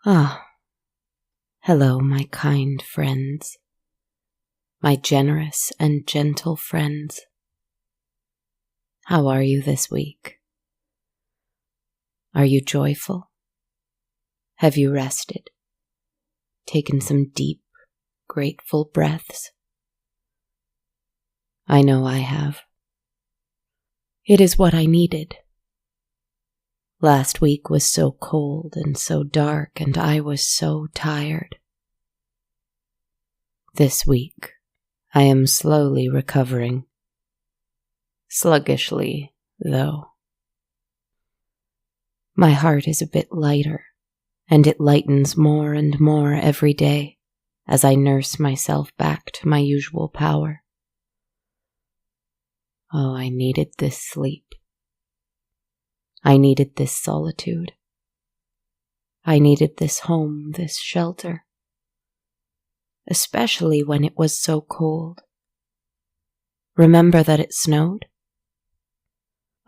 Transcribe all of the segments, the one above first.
Ah, hello, my kind friends, my generous and gentle friends. How are you this week? Are you joyful? Have you rested? Taken some deep, grateful breaths? I know I have. It is what I needed. Last week was so cold and so dark, and I was so tired. This week, I am slowly recovering. Sluggishly, though. My heart is a bit lighter, and it lightens more and more every day as I nurse myself back to my usual power. Oh, I needed this sleep. I needed this solitude. I needed this home, this shelter. Especially when it was so cold. Remember that it snowed?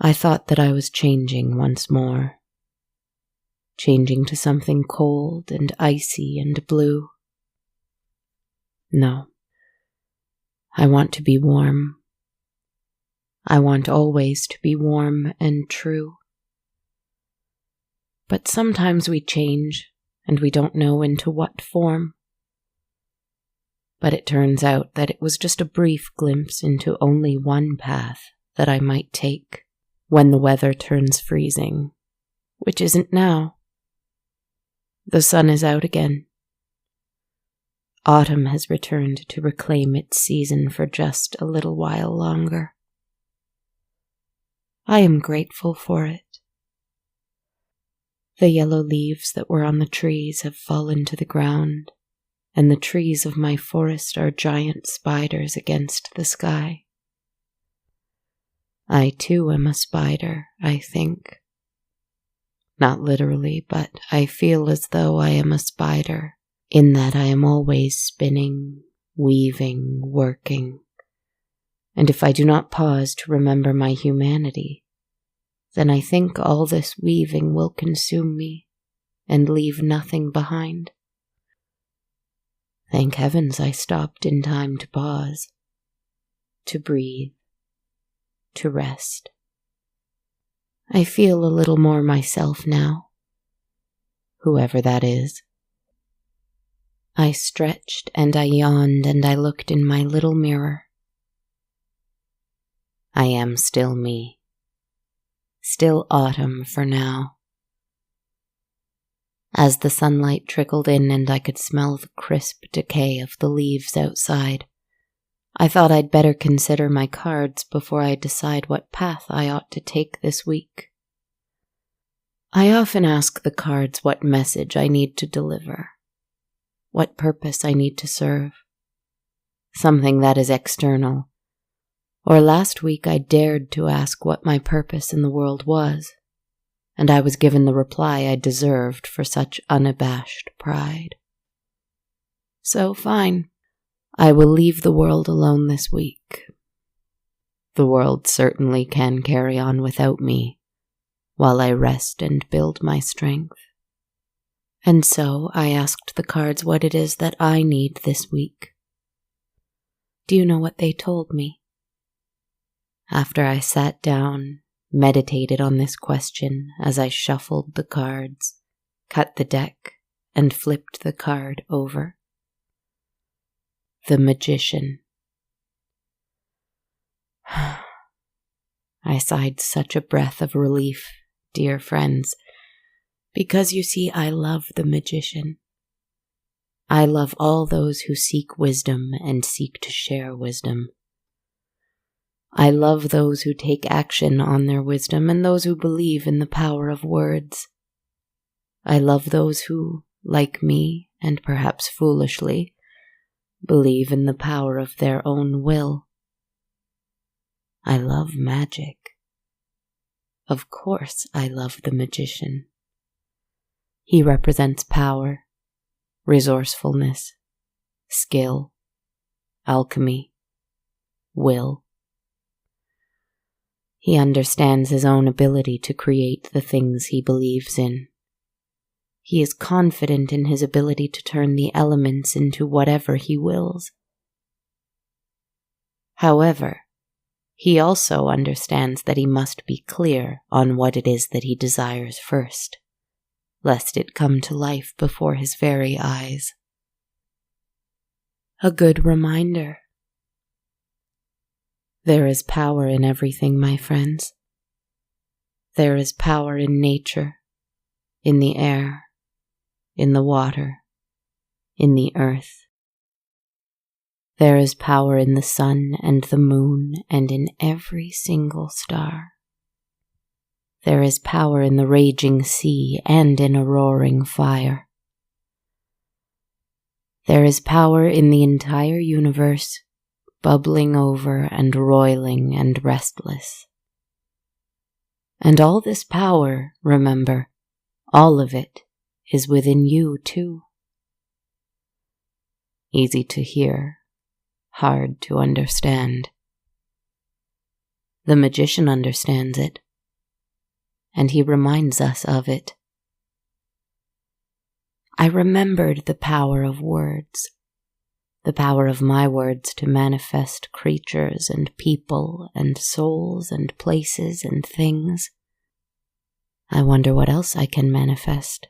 I thought that I was changing once more. Changing to something cold and icy and blue. No. I want to be warm. I want always to be warm and true. But sometimes we change, and we don't know into what form. But it turns out that it was just a brief glimpse into only one path that I might take when the weather turns freezing, which isn't now. The sun is out again. Autumn has returned to reclaim its season for just a little while longer. I am grateful for it. The yellow leaves that were on the trees have fallen to the ground, and the trees of my forest are giant spiders against the sky. I too am a spider, I think. Not literally, but I feel as though I am a spider, in that I am always spinning, weaving, working. And if I do not pause to remember my humanity, then I think all this weaving will consume me and leave nothing behind. Thank heavens I stopped in time to pause, to breathe, to rest. I feel a little more myself now, whoever that is. I stretched and I yawned and I looked in my little mirror. I am still me. Still autumn for now. As the sunlight trickled in and I could smell the crisp decay of the leaves outside, I thought I'd better consider my cards before I decide what path I ought to take this week. I often ask the cards what message I need to deliver, what purpose I need to serve, something that is external. Or last week I dared to ask what my purpose in the world was, and I was given the reply I deserved for such unabashed pride. So fine, I will leave the world alone this week. The world certainly can carry on without me, while I rest and build my strength. And so I asked the cards what it is that I need this week. Do you know what they told me? After I sat down, meditated on this question as I shuffled the cards, cut the deck, and flipped the card over. The Magician. I sighed such a breath of relief, dear friends, because you see, I love the Magician. I love all those who seek wisdom and seek to share wisdom. I love those who take action on their wisdom and those who believe in the power of words. I love those who, like me, and perhaps foolishly, believe in the power of their own will. I love magic. Of course I love the Magician. He represents power, resourcefulness, skill, alchemy, will. He understands his own ability to create the things he believes in. He is confident in his ability to turn the elements into whatever he wills. However, he also understands that he must be clear on what it is that he desires first, lest it come to life before his very eyes. A good reminder. There is power in everything, my friends. There is power in nature, in the air, in the water, in the earth. There is power in the sun and the moon and in every single star. There is power in the raging sea and in a roaring fire. There is power in the entire universe, bubbling over and roiling and restless. And all this power, remember, all of it is within you too. Easy to hear, hard to understand. The magician understands it, and he reminds us of it. I remembered the power of words, the power of my words to manifest creatures and people and souls and places and things. I wonder what else I can manifest.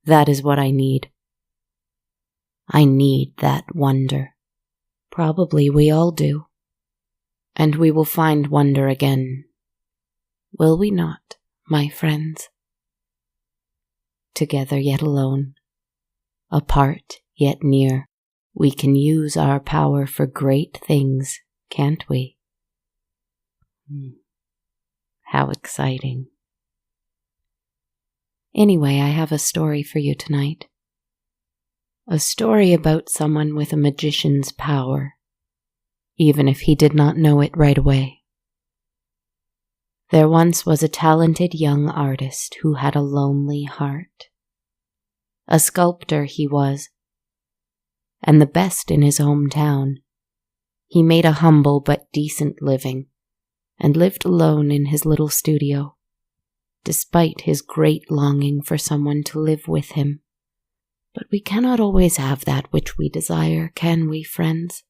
That is what I need. I need that wonder. Probably we all do. And we will find wonder again. Will we not, my friends? Together yet alone, apart yet near, we can use our power for great things, can't we? How exciting. Anyway, I have a story for you tonight. A story about someone with a magician's power, even if he did not know it right away. There once was a talented young artist who had a lonely heart. A sculptor he was, and the best in his hometown. He made a humble but decent living, and lived alone in his little studio, despite his great longing for someone to live with him. But we cannot always have that which we desire, can we, friends?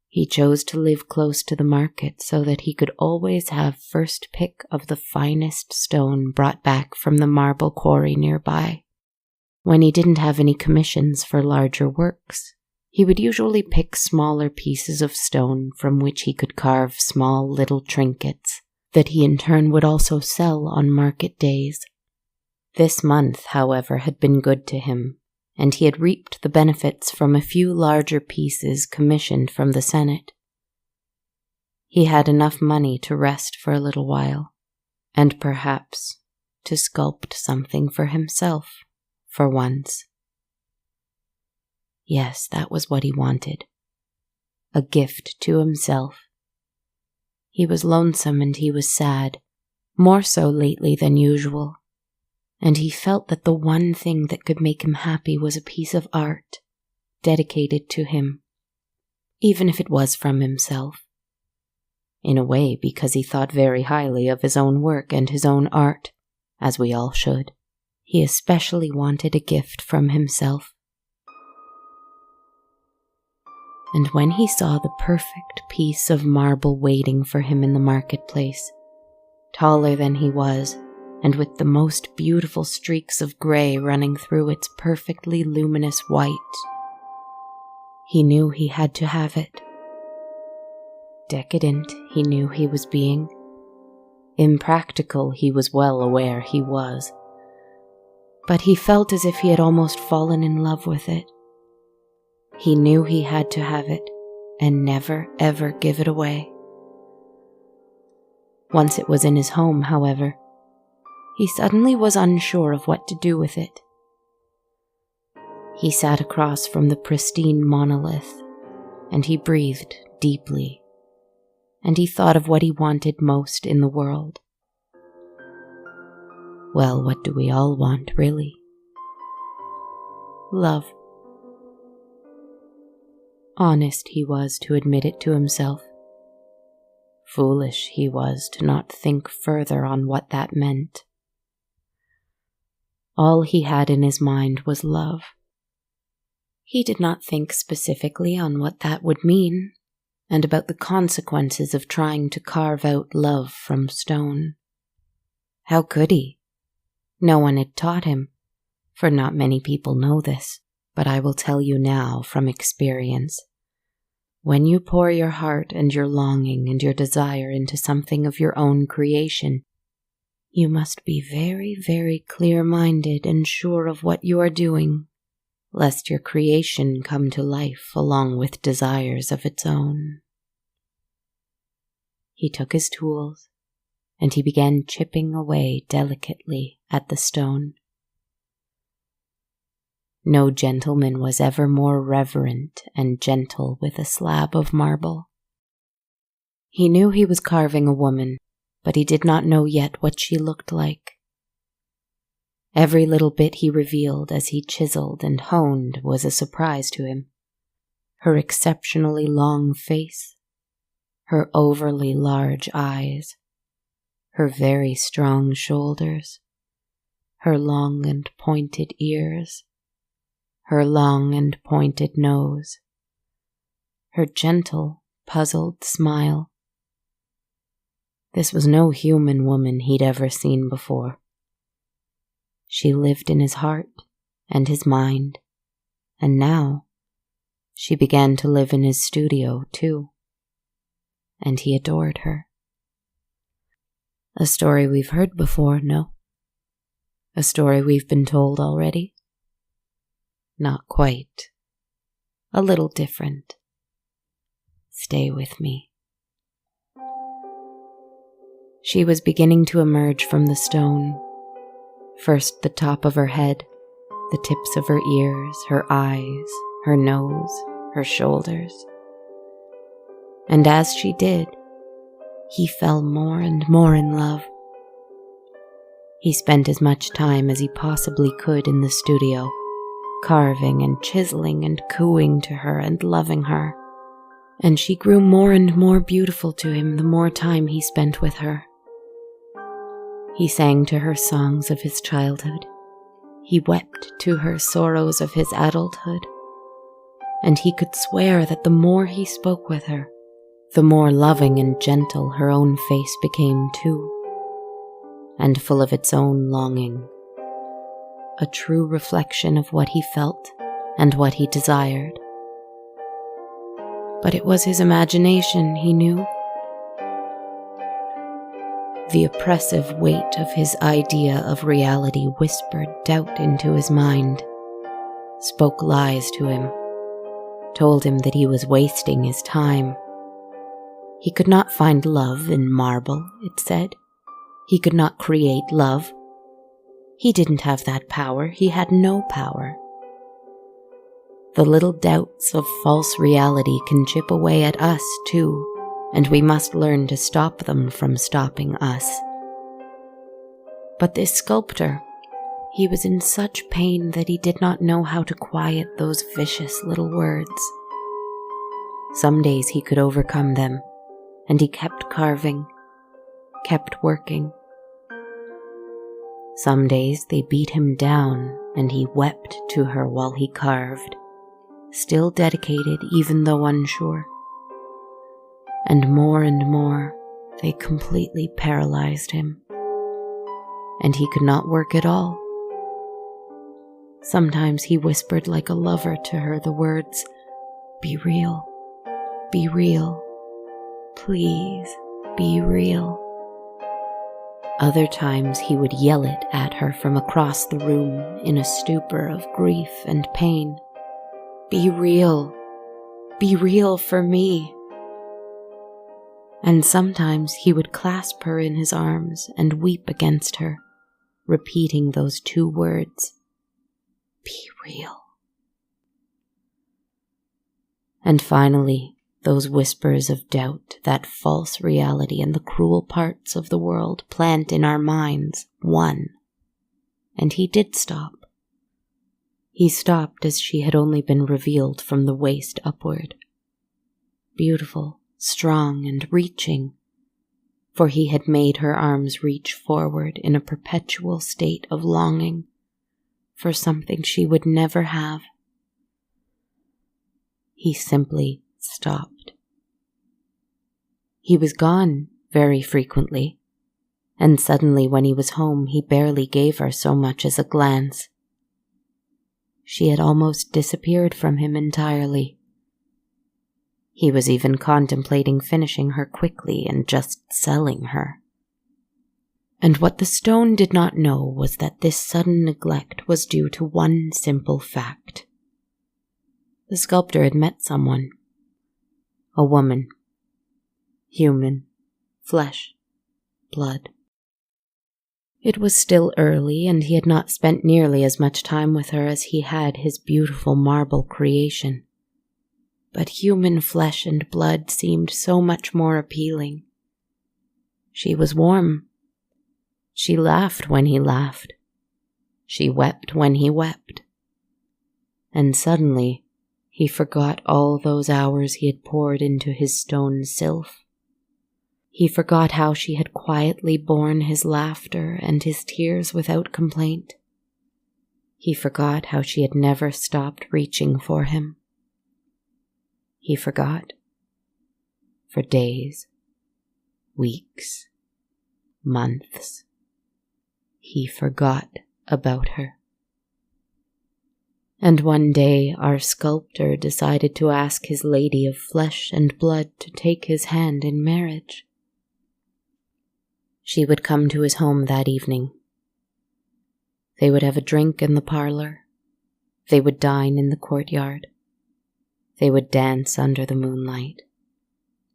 He chose to live close to the market so that he could always have first pick of the finest stone brought back from the marble quarry nearby. When he didn't have any commissions for larger works, he would usually pick smaller pieces of stone from which he could carve small little trinkets that he in turn would also sell on market days. This month, however, had been good to him, and he had reaped the benefits from a few larger pieces commissioned from the Senate. He had enough money to rest for a little while, and perhaps to sculpt something for himself, for once. Yes, that was what he wanted. A gift to himself. He was lonesome and he was sad, more so lately than usual. And he felt that the one thing that could make him happy was a piece of art, dedicated to him, even if it was from himself. In a way, because he thought very highly of his own work and his own art, as we all should. He especially wanted a gift from himself. And when he saw the perfect piece of marble waiting for him in the marketplace, taller than he was, and with the most beautiful streaks of gray running through its perfectly luminous white, he knew he had to have it. Decadent, he knew he was being. Impractical, he was well aware he was. But he felt as if he had almost fallen in love with it. He knew he had to have it, and never, ever give it away. Once it was in his home, however, he suddenly was unsure of what to do with it. He sat across from the pristine monolith, and he breathed deeply, and he thought of what he wanted most in the world. Well, what do we all want, really? Love. Honest he was to admit it to himself. Foolish he was to not think further on what that meant. All he had in his mind was love. He did not think specifically on what that would mean, and about the consequences of trying to carve out love from stone. How could he? No one had taught him, for not many people know this, but I will tell you now from experience. When you pour your heart and your longing and your desire into something of your own creation, you must be very, very clear-minded and sure of what you are doing, lest your creation come to life along with desires of its own. He took his tools, and he began chipping away delicately at the stone. No gentleman was ever more reverent and gentle with a slab of marble. He knew he was carving a woman, but he did not know yet what she looked like. Every little bit he revealed as he chiseled and honed was a surprise to him. Her exceptionally long face, her overly large eyes, her very strong shoulders, her long and pointed ears, her long and pointed nose, her gentle, puzzled smile. This was no human woman he'd ever seen before. She lived in his heart and his mind, and now she began to live in his studio too, and he adored her. A story we've heard before, no? A story we've been told already? Not quite. A little different. Stay with me. She was beginning to emerge from the stone. First the top of her head, the tips of her ears, her eyes, her nose, her shoulders. And as she did, he fell more and more in love. He spent as much time as he possibly could in the studio, carving and chiseling and cooing to her and loving her, and she grew more and more beautiful to him the more time he spent with her. He sang to her songs of his childhood. He wept to her sorrows of his adulthood, and he could swear that the more he spoke with her, the more loving and gentle her own face became too, and full of its own longing, a true reflection of what he felt and what he desired. But it was his imagination, he knew. The oppressive weight of his idea of reality whispered doubt into his mind, spoke lies to him, told him that he was wasting his time. He could not find love in marble, it said. He could not create love. He didn't have that power. He had no power. The little doubts of false reality can chip away at us, too, and we must learn to stop them from stopping us. But this sculptor, he was in such pain that he did not know how to quiet those vicious little words. Some days he could overcome them, and he kept carving, kept working. Some days they beat him down, and he wept to her while he carved, still dedicated even though unsure. And more, they completely paralyzed him, and he could not work at all. Sometimes he whispered like a lover to her the words, "Be real, please be real." Other times he would yell it at her from across the room in a stupor of grief and pain. Be real for me." And sometimes he would clasp her in his arms and weep against her, repeating those two words, "Be real." And finally, those whispers of doubt, that false reality and the cruel parts of the world plant in our minds, won. And he did stop. He stopped as she had only been revealed from the waist upward. Beautiful, strong, and reaching, for he had made her arms reach forward in a perpetual state of longing, for something she would never have. He simply stopped. He was gone very frequently, and suddenly when he was home he barely gave her so much as a glance. She had almost disappeared from him entirely. He was even contemplating finishing her quickly and just selling her. And what the stone did not know was that this sudden neglect was due to one simple fact. The sculptor had met someone. A woman. Human. Flesh. Blood. It was still early, and he had not spent nearly as much time with her as he had his beautiful marble creation. But human flesh and blood seemed so much more appealing. She was warm. She laughed when he laughed. She wept when he wept. And suddenly, he forgot all those hours he had poured into his stone sylph. He forgot how she had quietly borne his laughter and his tears without complaint. He forgot how she had never stopped reaching for him. He forgot. For days, weeks, months, he forgot about her. And one day our sculptor decided to ask his lady of flesh and blood to take his hand in marriage. She would come to his home that evening. They would have a drink in the parlor. They would dine in the courtyard. They would dance under the moonlight.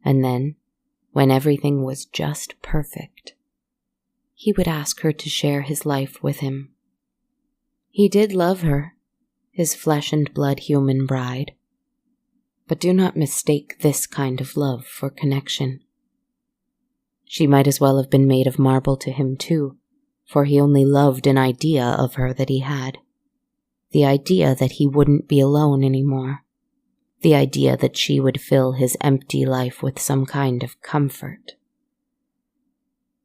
And then, when everything was just perfect, he would ask her to share his life with him. He did love her, his flesh and blood human bride. But do not mistake this kind of love for connection. She might as well have been made of marble to him too, for he only loved an idea of her that he had. The idea that he wouldn't be alone anymore. The idea that she would fill his empty life with some kind of comfort.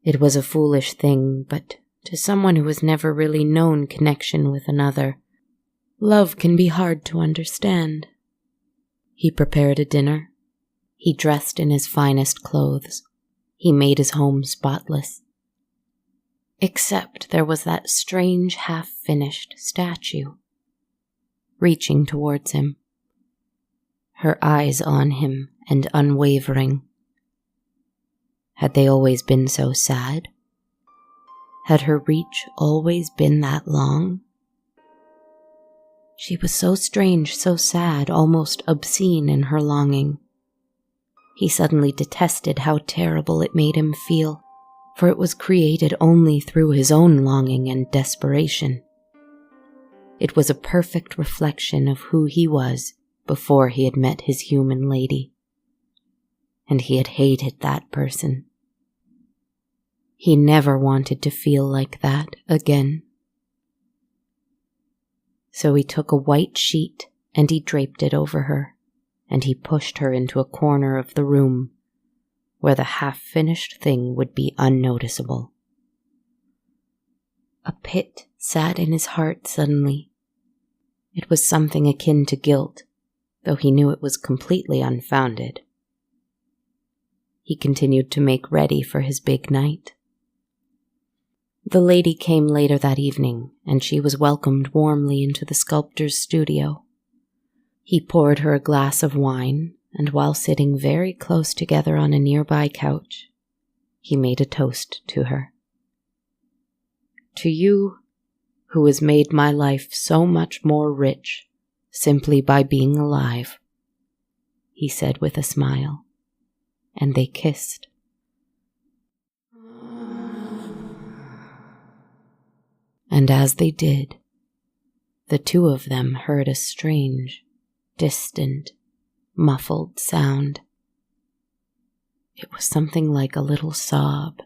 It was a foolish thing, but to someone who has never really known connection with another, love can be hard to understand. He prepared a dinner. He dressed in his finest clothes. He made his home spotless. Except there was that strange half-finished statue, reaching towards him, her eyes on him and unwavering. Had they always been so sad? Had her reach always been that long? She was so strange, so sad, almost obscene in her longing. He suddenly detested how terrible it made him feel, for it was created only through his own longing and desperation. It was a perfect reflection of who he was before he had met his human lady. And he had hated that person. He never wanted to feel like that again. So he took a white sheet and he draped it over her, and he pushed her into a corner of the room where the half-finished thing would be unnoticeable. A pit sat in his heart suddenly. It was something akin to guilt, though he knew it was completely unfounded. He continued to make ready for his big night. The lady came later that evening, and she was welcomed warmly into the sculptor's studio. He poured her a glass of wine, and while sitting very close together on a nearby couch, he made a toast to her. To you, who has made my life so much more rich simply by being alive, he said with a smile, and they kissed. And as they did, the two of them heard a strange, distant, muffled sound. It was something like a little sob,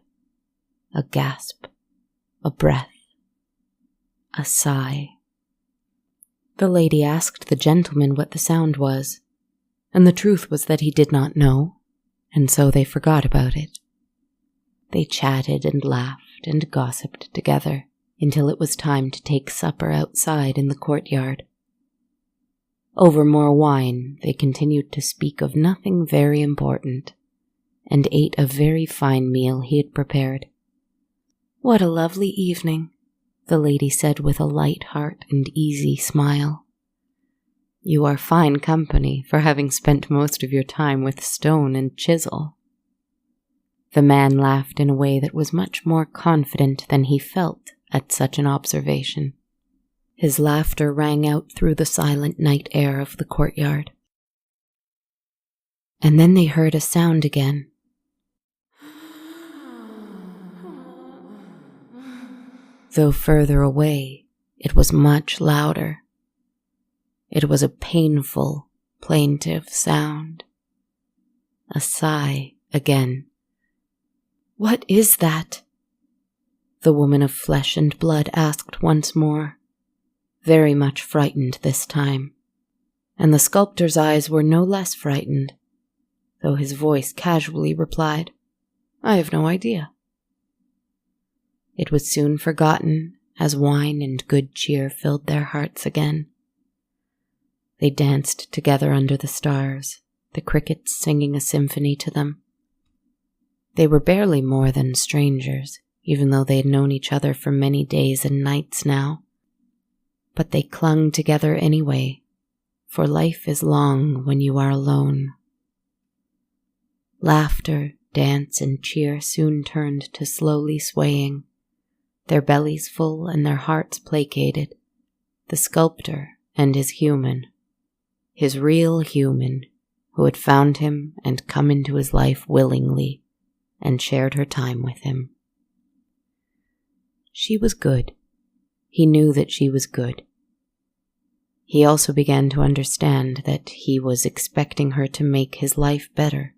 a gasp, a breath, a sigh. The lady asked the gentleman what the sound was, and the truth was that he did not know, and so they forgot about it. They chatted and laughed and gossiped together, until it was time to take supper outside in the courtyard. Over more wine, they continued to speak of nothing very important, and ate a very fine meal he had prepared. "What a lovely evening," the lady said with a light heart and easy smile. "You are fine company for having spent most of your time with stone and chisel." The man laughed in a way that was much more confident than he felt at such an observation. His laughter rang out through the silent night air of the courtyard. And then they heard a sound again. Though further away, it was much louder. It was a painful, plaintive sound. A sigh again. "What is that?" the woman of flesh and blood asked once more, very much frightened this time, and the sculptor's eyes were no less frightened, though his voice casually replied, "I have no idea." It was soon forgotten as wine and good cheer filled their hearts again. They danced together under the stars, the crickets singing a symphony to them. They were barely more than strangers, even though they had known each other for many days and nights now. But they clung together anyway, for life is long when you are alone. Laughter, dance, and cheer soon turned to slowly swaying, their bellies full and their hearts placated, the sculptor and his human, his real human, who had found him and come into his life willingly and shared her time with him. She was good. He knew that she was good. He also began to understand that he was expecting her to make his life better.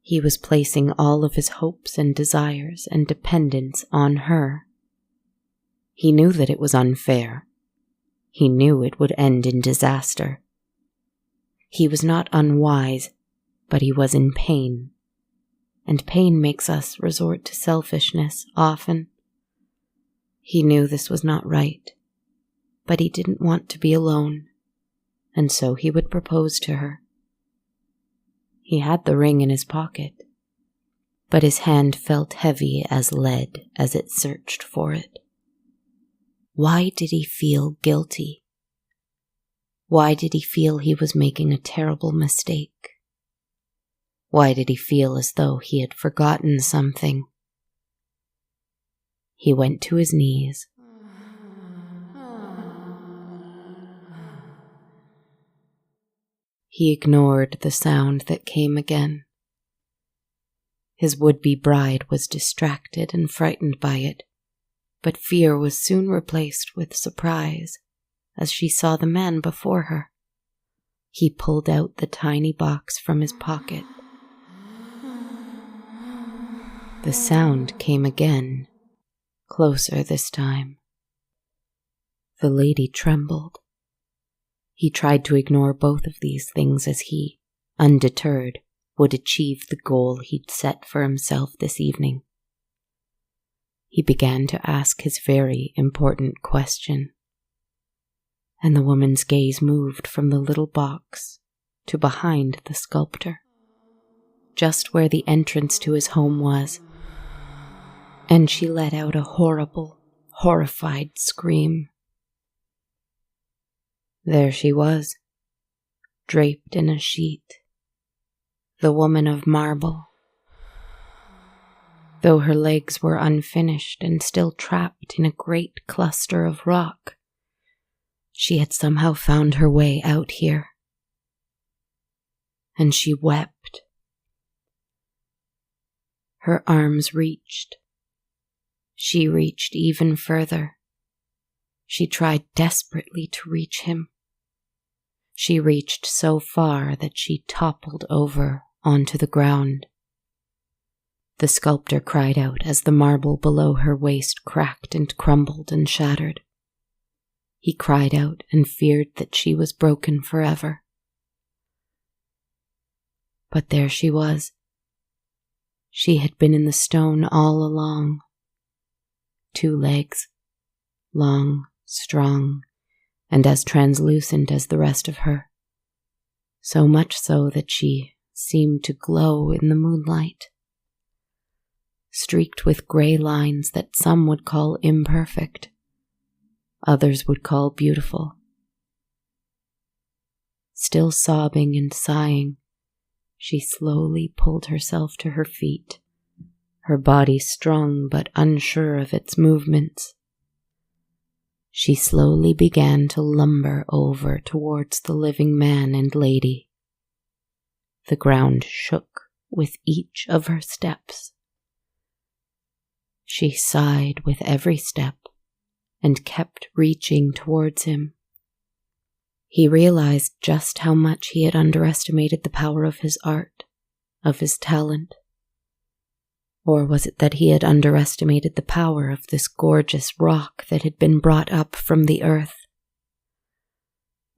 He was placing all of his hopes and desires and dependence on her. He knew that it was unfair. He knew it would end in disaster. He was not unwise, but he was in pain. And pain makes us resort to selfishness often. He knew this was not right, but he didn't want to be alone, and so he would propose to her. He had the ring in his pocket, but his hand felt heavy as lead as it searched for it. Why did he feel guilty? Why did he feel he was making a terrible mistake? Why did he feel as though he had forgotten something? He went to his knees. He ignored the sound that came again. His would-be bride was distracted and frightened by it, but fear was soon replaced with surprise as she saw the man before her. He pulled out the tiny box from his pocket. The sound came again, closer this time. The lady trembled. He tried to ignore both of these things as he, undeterred, would achieve the goal he'd set for himself this evening. He began to ask his very important question, and the woman's gaze moved from the little box to behind the sculptor, just where the entrance to his home was, and she let out a horrible, horrified scream. There she was, draped in a sheet, the woman of marble. Though her legs were unfinished and still trapped in a great cluster of rock, she had somehow found her way out here. And she wept. Her arms reached. She reached even further. She tried desperately to reach him. She reached so far that she toppled over onto the ground. The sculptor cried out as the marble below her waist cracked and crumbled and shattered. He cried out and feared that she was broken forever. But there she was. She had been in the stone all along. 2 legs, long, strong, and as translucent as the rest of her, so much so that she seemed to glow in the moonlight, streaked with gray lines that some would call imperfect, others would call beautiful. Still sobbing and sighing, she slowly pulled herself to her feet, her body strong but unsure of its movements. She slowly began to lumber over towards the living man and lady. The ground shook with each of her steps. She sighed with every step and kept reaching towards him. He realized just how much he had underestimated the power of his art, of his talent. Or was it that he had underestimated the power of this gorgeous rock that had been brought up from the earth?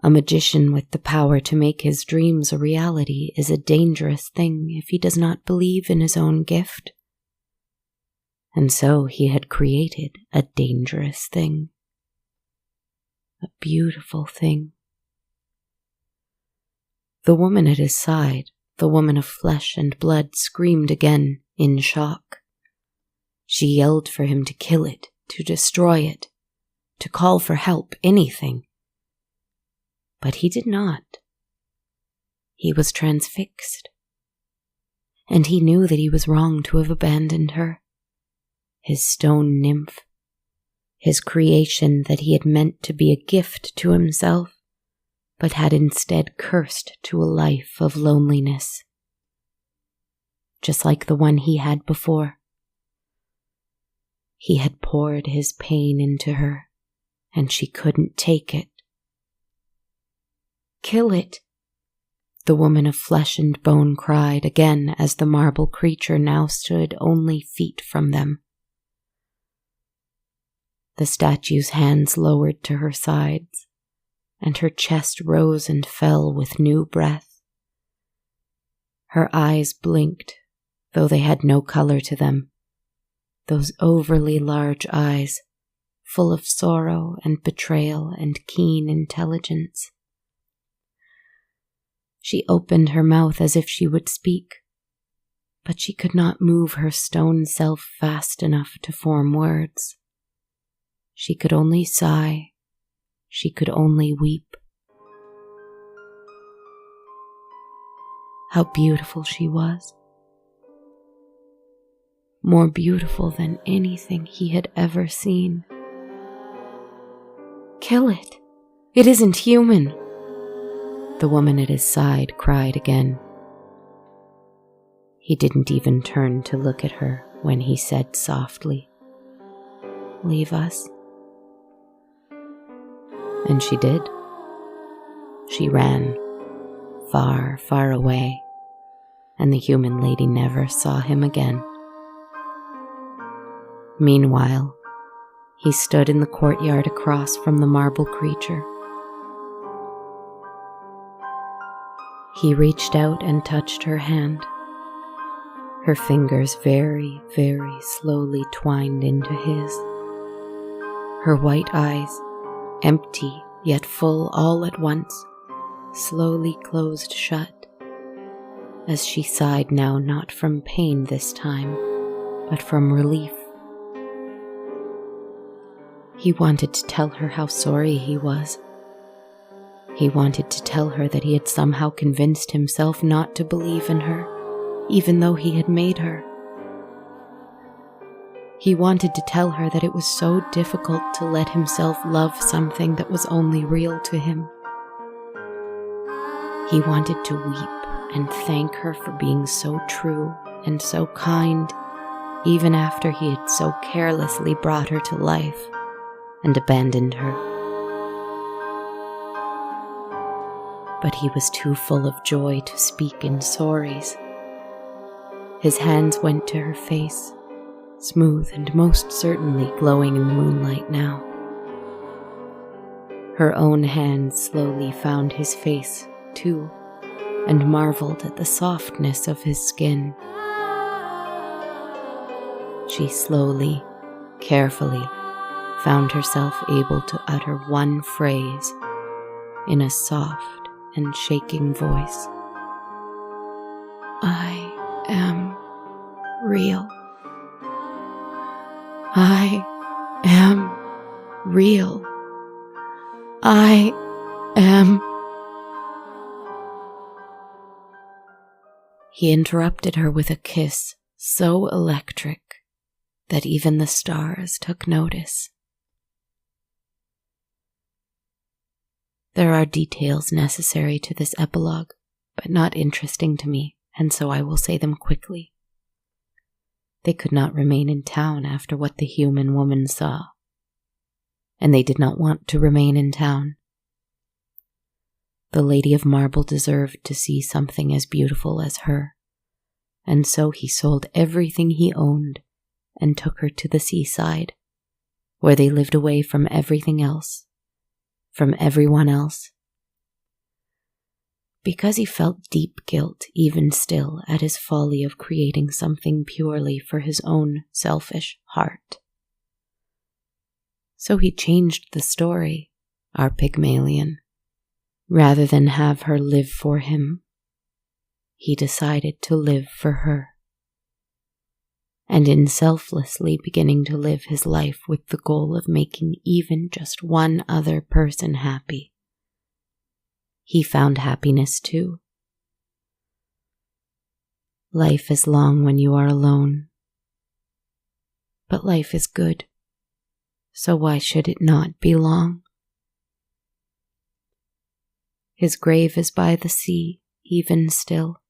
A magician with the power to make his dreams a reality is a dangerous thing if he does not believe in his own gift. And so he had created a dangerous thing, a beautiful thing. The woman at his side, the woman of flesh and blood, screamed again in shock. She yelled for him to kill it, to destroy it, to call for help, anything. But he did not. He was transfixed. And he knew that he was wrong to have abandoned her, his stone nymph, his creation that he had meant to be a gift to himself, but had instead cursed to a life of loneliness, just like the one he had before. He had poured his pain into her, and she couldn't take it. "Kill it," the woman of flesh and bone cried again as the marble creature now stood only feet from them. The statue's hands lowered to her sides, and her chest rose and fell with new breath. Her eyes blinked, though they had no color to them, those overly large eyes, full of sorrow and betrayal and keen intelligence. She opened her mouth as if she would speak, but she could not move her stone self fast enough to form words. She could only sigh. She could only weep. How beautiful she was. More beautiful than anything he had ever seen. "Kill it! It isn't human!" The woman at his side cried again. He didn't even turn to look at her when he said softly, "Leave us." And she did. She ran, far, far away, and the human lady never saw him again. Meanwhile, he stood in the courtyard across from the marble creature. He reached out and touched her hand. Her fingers very, very slowly twined into his. Her white eyes, empty yet full all at once, slowly closed shut, as she sighed now not from pain this time, but from relief. He wanted to tell her how sorry he was. He wanted to tell her that he had somehow convinced himself not to believe in her, even though he had made her. He wanted to tell her that it was so difficult to let himself love something that was only real to him. He wanted to weep and thank her for being so true and so kind, even after he had so carelessly brought her to life and abandoned her. But he was too full of joy to speak in sorries. His hands went to her face, smooth and most certainly glowing in the moonlight now. Her own hands slowly found his face, too, and marveled at the softness of his skin. She slowly, carefully, found herself able to utter one phrase in a soft and shaking voice. I am real. I am real. I am. He interrupted her with a kiss so electric that even the stars took notice. There are details necessary to this epilogue, but not interesting to me, and so I will say them quickly. They could not remain in town after what the human woman saw, and they did not want to remain in town. The Lady of Marble deserved to see something as beautiful as her, and so he sold everything he owned and took her to the seaside, where they lived away from everything else, from everyone else. Because he felt deep guilt even still at his folly of creating something purely for his own selfish heart. So he changed the story, our Pygmalion. Rather than have her live for him, he decided to live for her. And in selflessly beginning to live his life with the goal of making even just one other person happy, he found happiness too. Life is long when you are alone, but life is good, so why should it not be long? His grave is by the sea, even still.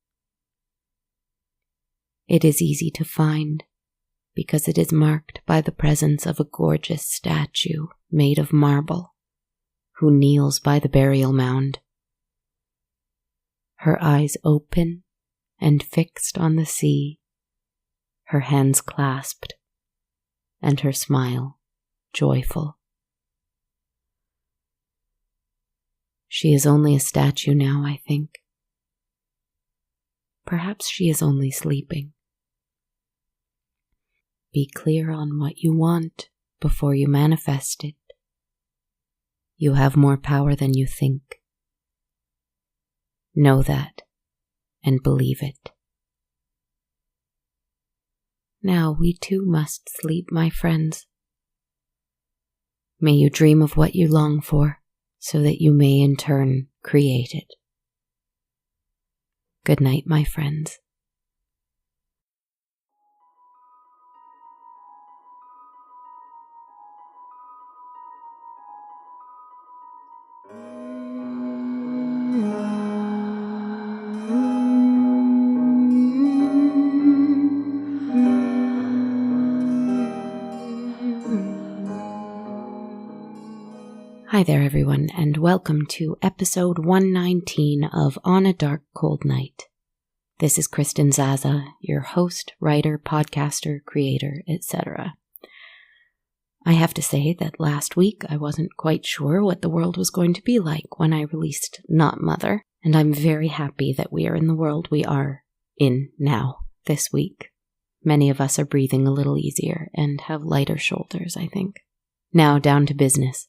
It is easy to find, because it is marked by the presence of a gorgeous statue made of marble, who kneels by the burial mound. Her eyes open and fixed on the sea, her hands clasped, and her smile joyful. She is only a statue now, I think. Perhaps she is only sleeping. Be clear on what you want before you manifest it. You have more power than you think. Know that and believe it. Now we too must sleep, my friends. May you dream of what you long for, so that you may in turn create it. Good night, my friends. Hi there, everyone, and welcome to episode 119 of On a Dark, Cold Night. This is Kristen Zaza, your host, writer, podcaster, creator, etc. I have to say that last week I wasn't quite sure what the world was going to be like when I released Not Mother, and I'm very happy that we are in the world we are in now, this week. Many of us are breathing a little easier and have lighter shoulders, I think. Now down to business.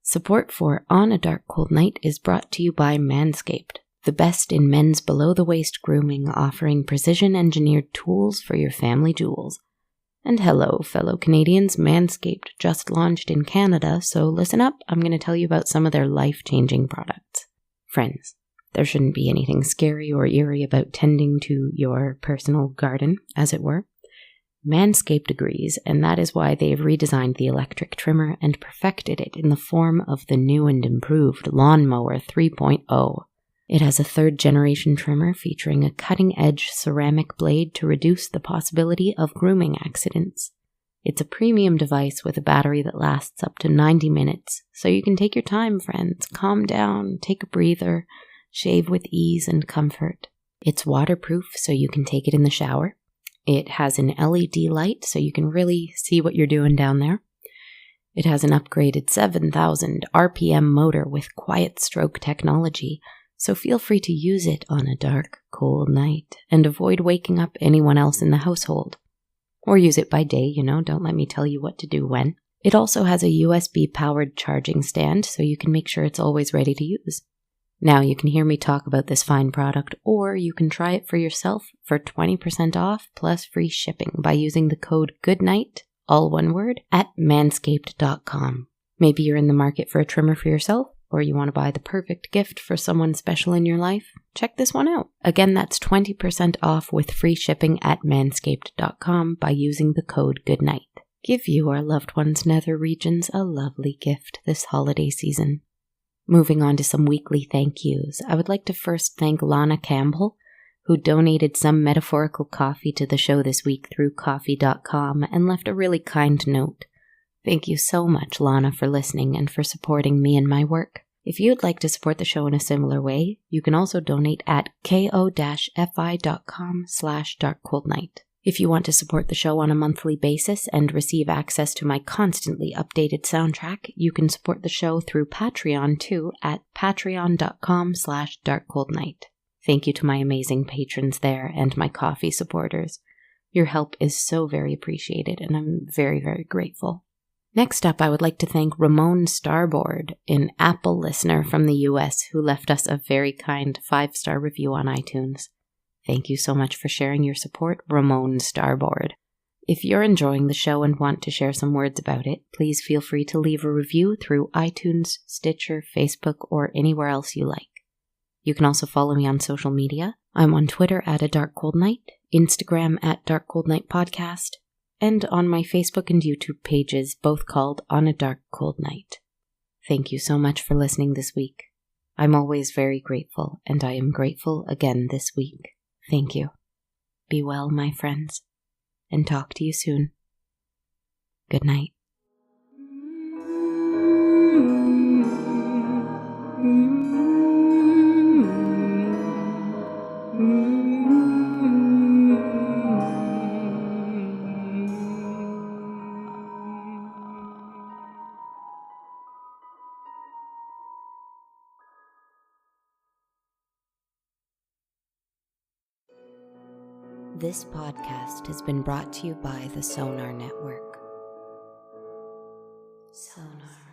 Support for On a Dark Cold Night is brought to you by Manscaped, the best in men's below-the-waist grooming, offering precision-engineered tools for your family jewels. And hello, fellow Canadians, Manscaped just launched in Canada, so listen up, I'm going to tell you about some of their life-changing products. Friends, there shouldn't be anything scary or eerie about tending to your personal garden, as it were. Manscaped agrees, and that is why they have redesigned the electric trimmer and perfected it in the form of the new and improved Lawnmower 3.0. It has a third-generation trimmer featuring a cutting-edge ceramic blade to reduce the possibility of grooming accidents. It's a premium device with a battery that lasts up to 90 minutes, so you can take your time, friends, calm down, take a breather, shave with ease and comfort. It's waterproof, so you can take it in the shower. It has an LED light, so you can really see what you're doing down there. It has an upgraded 7,000 RPM motor with quiet stroke technology, so feel free to use it on a dark, cold night and avoid waking up anyone else in the household. Or use it by day, don't let me tell you what to do when. It also has a USB-powered charging stand, so you can make sure it's always ready to use. Now you can hear me talk about this fine product, or you can try it for yourself for 20% off plus free shipping by using the code GOODNIGHT, all one word, at manscaped.com. Maybe you're in the market for a trimmer for yourself, or you want to buy the perfect gift for someone special in your life. Check this one out. Again, that's 20% off with free shipping at manscaped.com by using the code GOODNIGHT. Give you or loved ones' nether regions a lovely gift this holiday season. Moving on to some weekly thank yous, I would like to first thank Lana Campbell, who donated some metaphorical coffee to the show this week through ko-fi.com and left a really kind note. Thank you so much, Lana, for listening and for supporting me and my work. If you'd like to support the show in a similar way, you can also donate at ko-fi.com/darkcoldnight. If you want to support the show on a monthly basis and receive access to my constantly updated soundtrack, you can support the show through Patreon too at patreon.com/darkcoldnight. Thank you to my amazing patrons there and my coffee supporters. Your help is so very appreciated, and I'm very, very grateful. Next up, I would like to thank Ramon Starboard, an Apple listener from the US who left us a very kind 5-star review on iTunes. Thank you so much for sharing your support, Ramon Starboard. If you're enjoying the show and want to share some words about it, please feel free to leave a review through iTunes, Stitcher, Facebook, or anywhere else you like. You can also follow me on social media. I'm on Twitter at A Dark Cold Night, Instagram at Dark Cold Night Podcast, and on my Facebook and YouTube pages, both called On a Dark Cold Night. Thank you so much for listening this week. I'm always very grateful, and I am grateful again this week. Thank you. Be well, my friends, and talk to you soon. Good night. This podcast has been brought to you by the Sonar Network. Sonar.